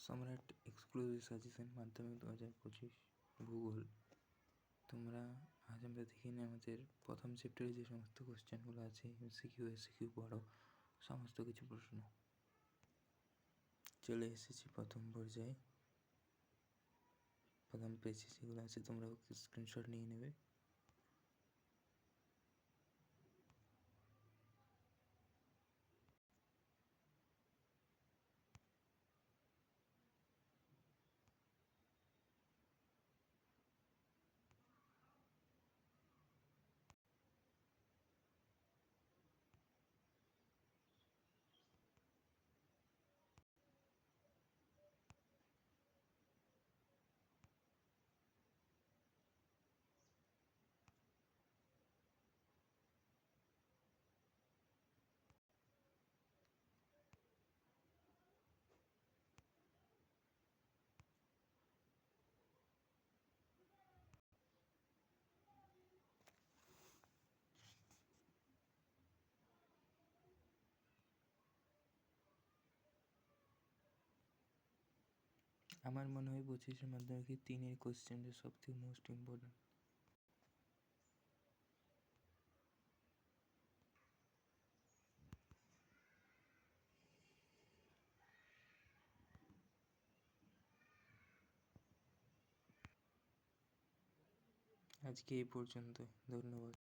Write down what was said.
সম্রাট exclusive suggestion মাধ্যমিক 2025 ভূগোল। তোমরা আজ আমরা দেখে নিই আমাদের প্রথম চ্যাপ্টারে যে সমস্ত কোশ্চেনগুলো আছে, এসিকিউ পড়ো, সমস্ত কিছু প্রশ্ন। চলে এসেছি প্রথম পর্যায়ে, প্রথম পেজে যেগুলো আছে তোমরা স্ক্রিনশট নিয়ে নেবে। আমার মনে হয় 25 মাধ্যমিকে 3-এর কোশ্চেনটা সব থেকে মোস্ট ইম্পর্টেন্ট। আজকে এই পর্যন্ত, ধন্যবাদ।